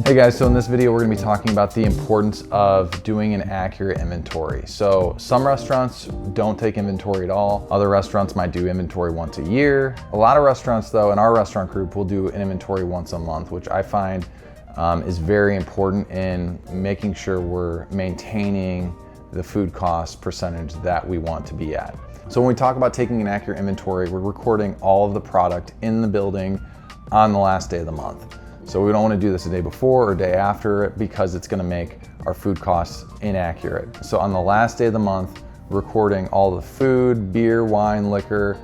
Hey guys, so in this video we're going to be talking about the importance of doing an accurate inventory. So some restaurants don't take inventory at all. Other restaurants might do inventory once a year. A lot of restaurants though, in our restaurant group, will do an inventory once a month, which I find is very important in making sure we're maintaining the food cost percentage that we want to be at. So when we talk about taking an accurate inventory, we're recording all of the product in the building on the last day of the month. So we don't want to do this the day before or day after because it's going to make our food costs inaccurate. So on the last day of the month, recording all the food, beer, wine, liquor,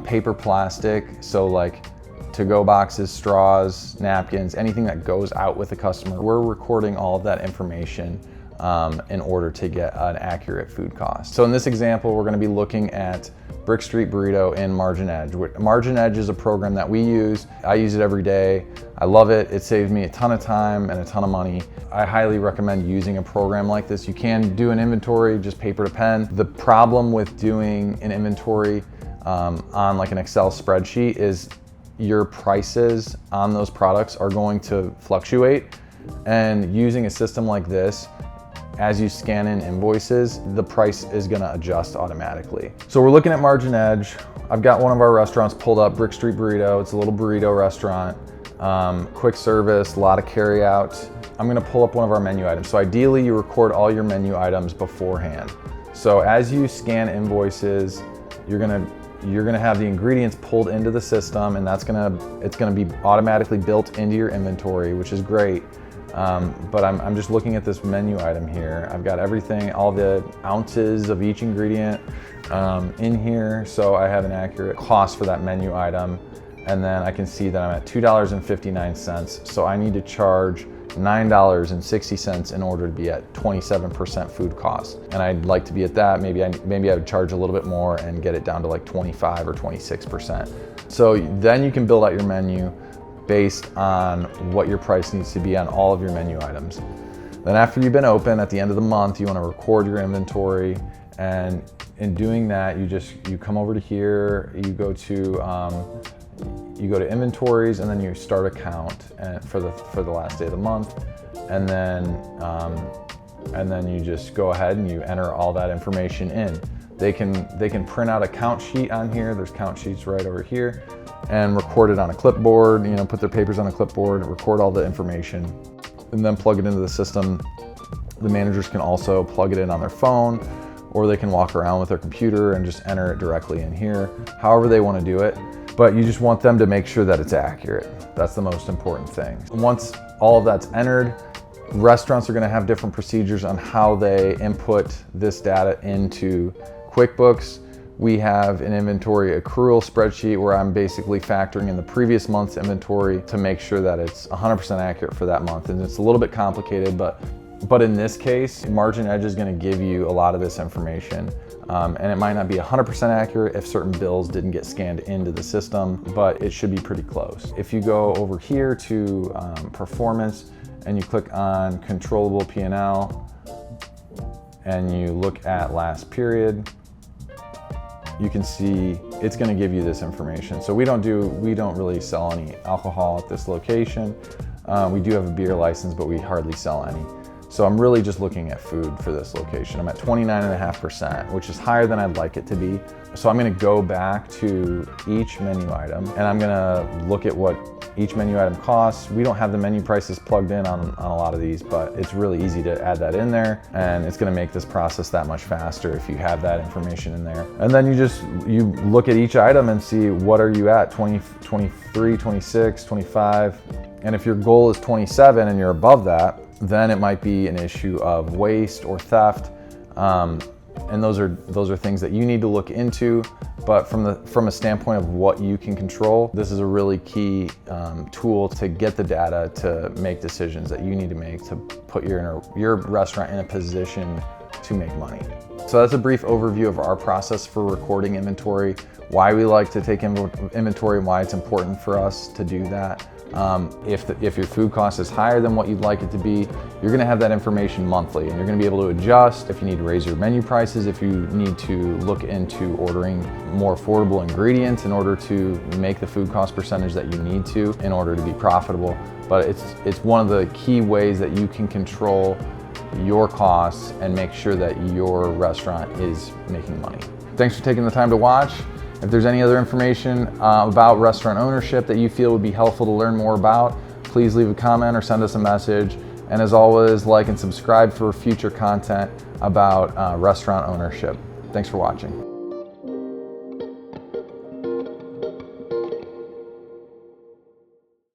paper, plastic, so like to-go boxes, straws, napkins, anything that goes out with the customer. We're recording all of that information in order to get an accurate food cost. So in this example, we're going to be looking at Brick Street Burrito in Margin Edge. Margin Edge is a program that we use. I use it every day. I love it. It saves me a ton of time and a ton of money. I highly recommend using a program like this. You can do an inventory, just paper to pen. The problem with doing an inventory on like an Excel spreadsheet is your prices on those products are going to fluctuate. And using a system like this, as you scan in invoices, the price is gonna adjust automatically. So we're looking at Margin Edge. I've got one of our restaurants pulled up, Brick Street Burrito. It's a little burrito restaurant, quick service, a lot of carry out. I'm gonna pull up one of our menu items. So ideally you record all your menu items beforehand. So as you scan invoices, you're gonna have the ingredients pulled into the system, and it's gonna be automatically built into your inventory, which is great. But I'm just looking at this menu item here. I've got everything, all the ounces of each ingredient in here, so I have an accurate cost for that menu item. And then I can see that I'm at $2.59, so I need to charge $9.60 in order to be at 27% food cost. And I'd like to be at that. Maybe I would charge a little bit more and get it down to like 25 or 26%. So then you can build out your menu based on what your price needs to be on all of your menu items. Then after you've been open at the end of the month, you want to record your inventory, and in doing that, you come over to here, you go to inventories, and then you start a count for the last day of the month, and then you just go ahead and you enter all that information in. They can print out a count sheet on here. There's count sheets right over here, and record it on a clipboard, put their papers on a clipboard, record all the information, and then plug it into the system. The managers can also plug it in on their phone, or they can walk around with their computer and just enter it directly in here, however they want to do it. But you just want them to make sure that it's accurate. That's the most important thing. Once all of that's entered, restaurants are going to have different procedures on how they input this data into QuickBooks. We have an inventory accrual spreadsheet where I'm basically factoring in the previous month's inventory to make sure that it's 100% accurate for that month. And it's a little bit complicated, but in this case, Margin Edge is going to give you a lot of this information. And it might not be 100% accurate if certain bills didn't get scanned into the system, but it should be pretty close. If you go over here to performance and you click on controllable P&L and you look at last period, you can see it's going to give you this information. So we don't really sell any alcohol at this location. We do have a beer license, but we hardly sell any. So I'm really just looking at food for this location. I'm at 29.5%, which is higher than I'd like it to be. So I'm going to go back to each menu item, and I'm going to look at what each menu item costs. We don't have the menu prices plugged in on a lot of these, but it's really easy to add that in there, and it's going to make this process that much faster if you have that information in there. And then you look at each item and see what are you at, 20, 23, 26, 25. And if your goal is 27 and you're above that, then it might be an issue of waste or theft. And those are things that you need to look into. But from a standpoint of what you can control, this is a really key tool to get the data to make decisions that you need to make to put your restaurant in a position to make money. So that's a brief overview of our process for recording inventory, why we like to take inventory and why it's important for us to do that. If your food cost is higher than what you'd like it to be, you're gonna have that information monthly, and you're gonna be able to adjust if you need to raise your menu prices, if you need to look into ordering more affordable ingredients in order to make the food cost percentage that you need to in order to be profitable. But it's one of the key ways that you can control your costs and make sure that your restaurant is making money. Thanks for taking the time to watch. If there's any other information about restaurant ownership that you feel would be helpful to learn more about, please leave a comment or send us a message. And as always, like and subscribe for future content about restaurant ownership. Thanks for watching.